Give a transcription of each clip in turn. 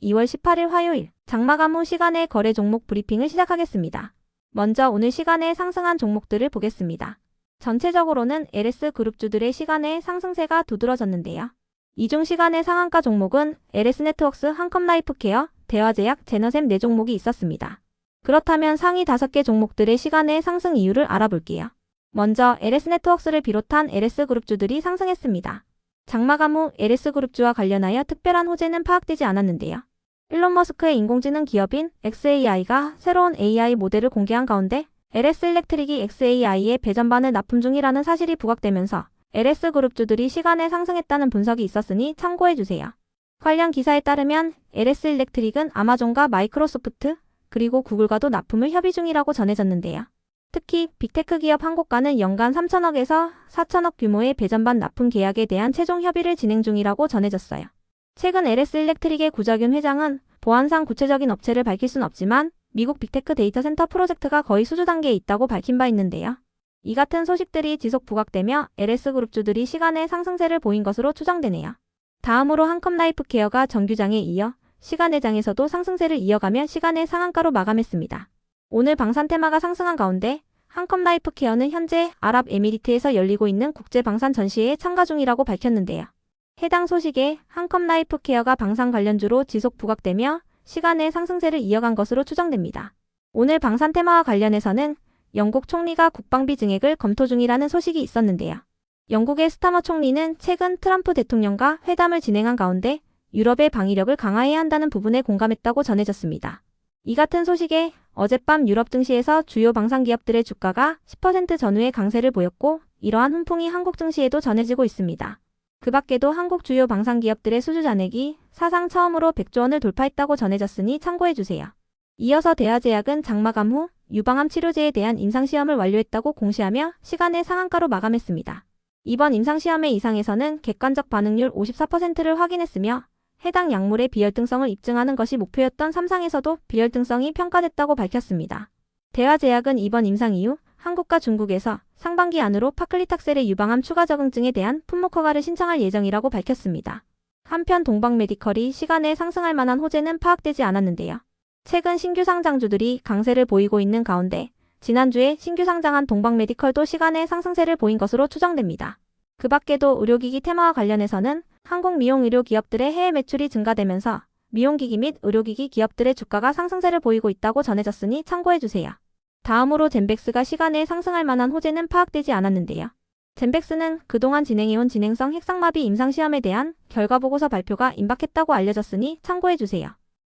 2월 18일 화요일 장마감 후 시간의 거래 종목 브리핑을 시작하겠습니다. 먼저 오늘 시간에 상승한 종목들을 보겠습니다. 전체적으로는 LS그룹주들의 시간의 상승세가 두드러졌는데요. 이 중 시간의 상한가 종목은 LS네트워크스, 한컴라이프케어, 대화제약, 제너셈 4종목이 있었습니다. 그렇다면 상위 5개 종목들의 시간의 상승 이유를 알아볼게요. 먼저 LS네트워크스를 비롯한 LS그룹주들이 상승했습니다. 장마감 후 LS그룹주와 관련하여 특별한 호재는 파악되지 않았는데요. 일론 머스크의 인공지능 기업인 xAI가 새로운 AI 모델을 공개한 가운데 LS일렉트릭이 xAI의 배전반을 납품 중이라는 사실이 부각되면서 LS그룹주들이 시간에 상승했다는 분석이 있었으니 참고해주세요. 관련 기사에 따르면 LS일렉트릭은 아마존과 마이크로소프트 그리고 구글과도 납품을 협의 중이라고 전해졌는데요. 특히 빅테크 기업 한국과는 연간 3천억에서 4천억 규모의 배전반 납품 계약에 대한 최종 협의를 진행 중이라고 전해졌어요. 최근 LS일렉트릭의 구자균 회장은 보안상 구체적인 업체를 밝힐 순 없지만 미국 빅테크 데이터 센터 프로젝트가 거의 수주 단계에 있다고 밝힌 바 있는데요. 이 같은 소식들이 지속 부각되며 LS그룹주들이 시간의 상승세를 보인 것으로 추정되네요. 다음으로 한컴라이프케어가 정규장에 이어 시간의 장에서도 상승세를 이어가며 시간의 상한가로 마감했습니다. 오늘 방산 테마가 상승한 가운데 한컴라이프케어는 현재 아랍에미리트에서 열리고 있는 국제방산 전시회에 참가 중이라고 밝혔는데요. 해당 소식에 한컴라이프케어가 방산 관련주로 지속 부각되며 시간의 상승세를 이어간 것으로 추정됩니다. 오늘 방산 테마와 관련해서는 영국 총리가 국방비 증액을 검토 중이라는 소식이 있었는데요. 영국의 스타머 총리는 최근 트럼프 대통령과 회담을 진행한 가운데 유럽의 방위력을 강화해야 한다는 부분에 공감했다고 전해졌습니다. 이 같은 소식에 어젯밤 유럽 증시에서 주요 방산 기업들의 주가가 10% 전후의 강세를 보였고 이러한 훈풍이 한국 증시에도 전해지고 있습니다. 그 밖에도 한국 주요 방산 기업들의 수주 잔액이 사상 처음으로 100조 원을 돌파했다고 전해졌으니 참고해주세요. 이어서 대화제약은 장마감 후 유방암 치료제에 대한 임상시험을 완료했다고 공시하며 시간의 상한가로 마감했습니다. 이번 임상시험의 이상에서는 객관적 반응률 54%를 확인했으며 해당 약물의 비혈등성을 입증하는 것이 목표였던 3상에서도 비혈등성이 평가됐다고 밝혔습니다. 대화제약은 이번 임상 이후 한국과 중국에서 상반기 안으로 파클리탁셀의 유방암 추가 적응증에 대한 품목 허가를 신청할 예정이라고 밝혔습니다. 한편 동방메디컬이 시간에 상승할 만한 호재는 파악되지 않았는데요. 최근 신규 상장주들이 강세를 보이고 있는 가운데 지난주에 신규 상장한 동방메디컬도 시간에 상승세를 보인 것으로 추정됩니다. 그 밖에도 의료기기 테마와 관련해서는 한국 미용의료 기업들의 해외 매출이 증가되면서 미용기기 및 의료기기 기업들의 주가가 상승세를 보이고 있다고 전해졌으니 참고해주세요. 다음으로 젠백스가 시간에 상승할 만한 호재는 파악되지 않았는데요. 젠백스는 그동안 진행해온 진행성 핵상마비 임상시험에 대한 결과보고서 발표가 임박했다고 알려졌으니 참고해주세요.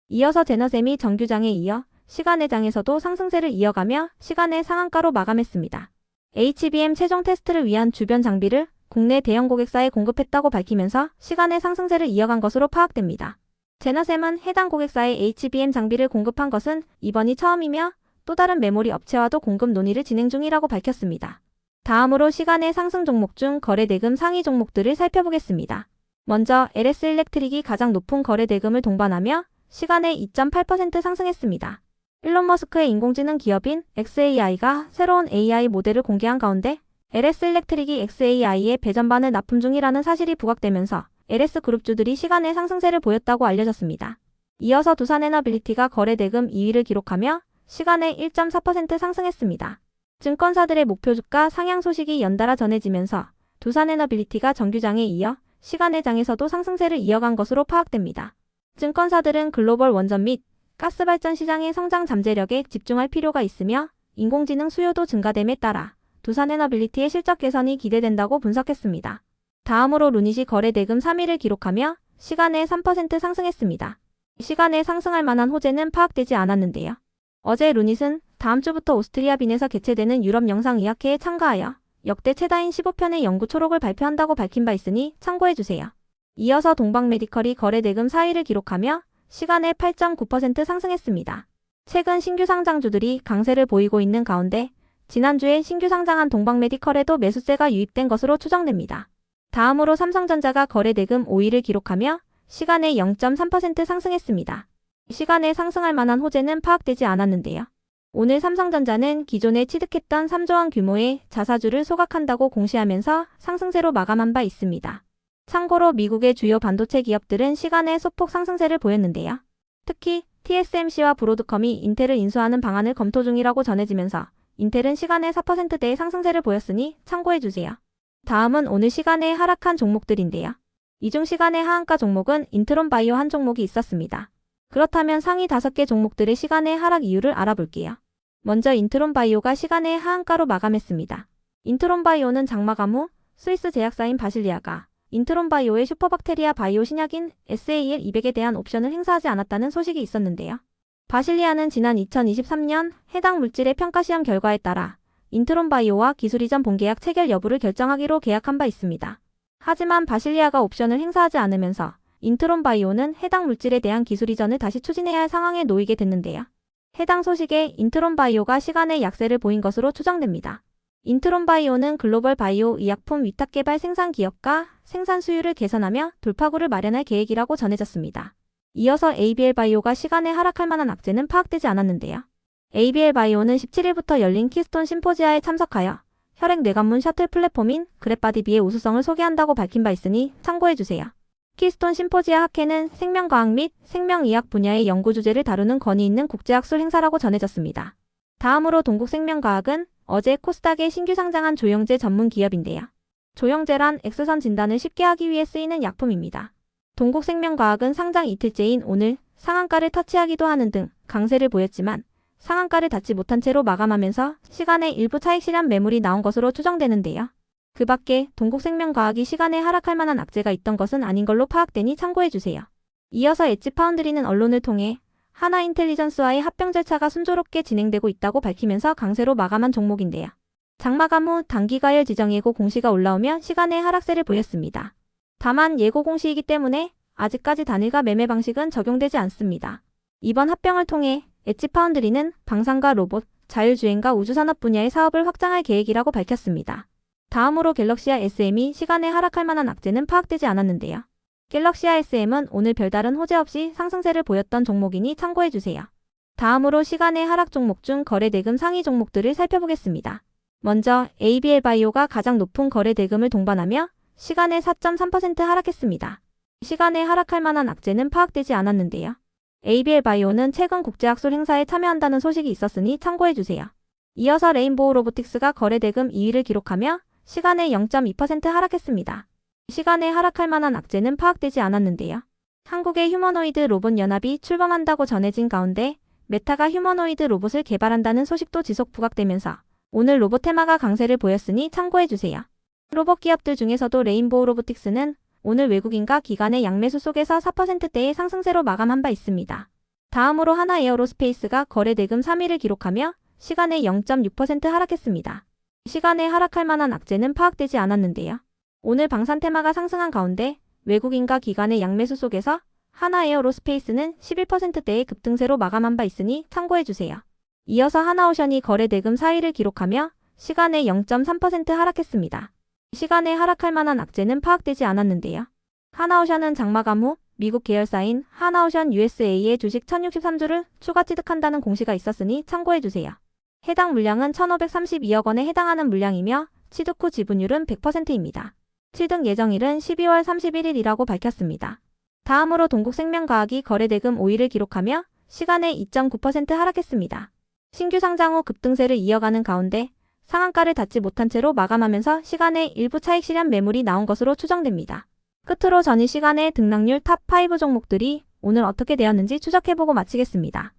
이어서 제너셈이 정규장에 이어 시간의 장에서도 상승세를 이어가며 시간의 상한가로 마감했습니다. HBM 최종 테스트를 위한 주변 장비를 국내 대형 고객사에 공급했다고 밝히면서 시간의 상승세를 이어간 것으로 파악됩니다. 제너셈은 해당 거객사에 HBM 장비를 공급한 것은 이번이 처음이며 또 다른 메모리 업체와도 공급 논의를 진행 중이라고 밝혔습니다. 다음으로 시간의 상승 종목 중 거래대금 상위 종목들을 살펴보겠습니다. 먼저 LS일렉트릭이 가장 높은 거래대금을 동반하며 시간에 2.8% 상승했습니다. 일론 머스크의 인공지능 기업인 xAI가 새로운 AI 모델을 공개한 가운데 LS일렉트릭이 xAI의 배전반을 납품 중이라는 사실이 부각되면서 LS그룹주들이 시간의 상승세를 보였다고 알려졌습니다. 이어서 두산에너빌리티가 거래대금 2위를 기록하며 시간에 1.4% 상승했습니다. 증권사들의 목표 주가 상향 소식이 연달아 전해지면서 두산에너빌리티가 정규장에 이어 시간의 장에서도 상승세를 이어간 것으로 파악됩니다. 증권사들은 글로벌 원전 및 가스 발전 시장의 성장 잠재력에 집중할 필요가 있으며 인공지능 수요도 증가됨에 따라 두산에너빌리티의 실적 개선이 기대된다고 분석했습니다. 다음으로 루닛이 거래대금 3위를 기록하며 시간에 3% 상승했습니다. 시간에 상승할 만한 호재는 파악되지 않았는데요. 어제 루닛은 다음 주부터 오스트리아 빈에서 개최되는 유럽 영상의학회에 참가하여 역대 최다인 15편의 연구 초록을 발표한다고 밝힌 바 있으니 참고해주세요. 이어서 동방메디컬이 거래대금 4위를 기록하며 시간에 8.9% 상승했습니다. 최근 신규 상장주들이 강세를 보이고 있는 가운데 지난주에 신규 상장한 동방메디컬에도 매수세가 유입된 것으로 추정됩니다. 다음으로 삼성전자가 거래대금 5위를 기록하며 시간에 0.3% 상승했습니다. 시간에 상승할 만한 호재는 파악되지 않았는데요. 오늘 삼성전자는 기존에 취득했던 3조 원 규모의 자사주를 소각한다고 공시하면서 상승세로 마감한 바 있습니다. 참고로 미국의 주요 반도체 기업들은 시간에 소폭 상승세를 보였는데요. 특히 TSMC와 브로드컴이 인텔을 인수하는 방안을 검토 중이라고 전해지면서 인텔은 시간의 4%대의 상승세를 보였으니 참고해주세요. 다음은 오늘 시간에 하락한 종목들인데요. 이 중 시간의 하한가 종목은 인트론 바이오 한 종목이 있었습니다. 그렇다면 상위 5개 종목들의 시간의 하락 이유를 알아볼게요. 먼저 인트론 바이오가 시간의 하한가로 마감했습니다. 인트론 바이오는 장마감 후 스위스 제약사인 바실리아가 인트론 바이오의 슈퍼박테리아 바이오 신약인 SAL200에 대한 옵션을 행사하지 않았다는 소식이 있었는데요. 바실리아는 지난 2023년 해당 물질의 평가시험 결과에 따라 인트론 바이오와 기술 이전 본계약 체결 여부를 결정하기로 계약한 바 있습니다. 하지만 바실리아가 옵션을 행사하지 않으면서 인트론 바이오는 해당 물질에 대한 기술 이전을 다시 추진해야 할 상황에 놓이게 됐는데요. 해당 소식에 인트론 바이오가 시간의 약세를 보인 것으로 추정됩니다. 인트론 바이오는 글로벌 바이오 의약품 위탁 개발 생산 기업과 생산 수율을 개선하며 돌파구를 마련할 계획이라고 전해졌습니다. 이어서 ABL 바이오가 시간에 하락할 만한 악재는 파악되지 않았는데요. ABL 바이오는 17일부터 열린 키스톤 심포지아에 참석하여 혈액 뇌관문 셔틀 플랫폼인 그랩바디비의 우수성을 소개한다고 밝힌 바 있으니 참고해주세요. 키스톤 심포지아 학회는 생명과학 및 생명의학 분야의 연구 주제를 다루는 권위 있는 국제학술 행사라고 전해졌습니다. 다음으로 동국생명과학은 어제 코스닥에 신규 상장한 조영제 전문 기업인데요. 조영제란 X선 진단을 쉽게 하기 위해 쓰이는 약품입니다. 동국생명과학은 상장 이틀째인 오늘 상한가를 터치하기도 하는 등 강세를 보였지만 상한가를 닿지 못한 채로 마감하면서 시간에 일부 차익 실현 매물이 나온 것으로 추정되는데요. 그 밖에 동국생명과학이 시간에 하락할 만한 악재가 있던 것은 아닌 걸로 파악되니 참고해주세요. 이어서 엣지파운드리는 언론을 통해 하나인텔리전스와의 합병 절차가 순조롭게 진행되고 있다고 밝히면서 강세로 마감한 종목인데요. 장마감 후 단기가열 지정 예고 공시가 올라오며 시간의 하락세를 보였습니다. 다만 예고 공시이기 때문에 아직까지 단일가 매매 방식은 적용되지 않습니다. 이번 합병을 통해 엣지파운드리는 방산과 로봇, 자율주행과 우주산업 분야의 사업을 확장할 계획이라고 밝혔습니다. 다음으로 갤럭시아 SM이 시간에 하락할 만한 악재는 파악되지 않았는데요. 갤럭시아 SM은 오늘 별다른 호재 없이 상승세를 보였던 종목이니 참고해주세요. 다음으로 시간의 하락 종목 중 거래 대금 상위 종목들을 살펴보겠습니다. 먼저 ABL 바이오가 가장 높은 거래 대금을 동반하며 시간에 4.3% 하락했습니다. 시간에 하락할 만한 악재는 파악되지 않았는데요. ABL 바이오는 최근 국제학술 행사에 참여한다는 소식이 있었으니 참고해주세요. 이어서 레인보우 로보틱스가 거래 대금 2위를 기록하며 시간에 0.2% 하락했습니다. 시간에 하락할 만한 악재는 파악되지 않았는데요. 한국의 휴머노이드 로봇 연합이 출범한다고 전해진 가운데 메타가 휴머노이드 로봇을 개발한다는 소식도 지속 부각되면서 오늘 로봇 테마가 강세를 보였으니 참고해주세요. 로봇 기업들 중에서도 레인보우 로보틱스는 오늘 외국인과 기관의 양매수 속에서 4%대의 상승세로 마감한 바 있습니다. 다음으로 하나에어로스페이스가 거래 대금 3위를 기록하며 시간에 0.6% 하락했습니다. 시간에 하락할 만한 악재는 파악되지 않았는데요. 오늘 방산 테마가 상승한 가운데 외국인과 기관의 양매수 속에서 하나에어로스페이스는 11%대의 급등세로 마감한 바 있으니 참고해주세요. 이어서 하나오션이 거래 대금 4위를 기록하며 시간에 0.3% 하락했습니다. 시간에 하락할 만한 악재는 파악되지 않았는데요. 하나오션은 장마감 후 미국 계열사인 하나오션 USA의 주식 1063주를 추가 취득한다는 공시가 있었으니 참고해주세요. 해당 물량은 1,532억 원에 해당하는 물량이며 취득 후 지분율은 100%입니다. 취득 예정일은 12월 31일이라고 밝혔습니다. 다음으로 동국생명과학이 거래 대금 5위를 기록하며 시간에 2.9% 하락했습니다. 신규 상장 후 급등세를 이어가는 가운데 상한가를 닿지 못한 채로 마감하면서 시간에 일부 차익 실현 매물이 나온 것으로 추정됩니다. 끝으로 전일 시간에 등락률 탑5 종목들이 오늘 어떻게 되었는지 추적해보고 마치겠습니다.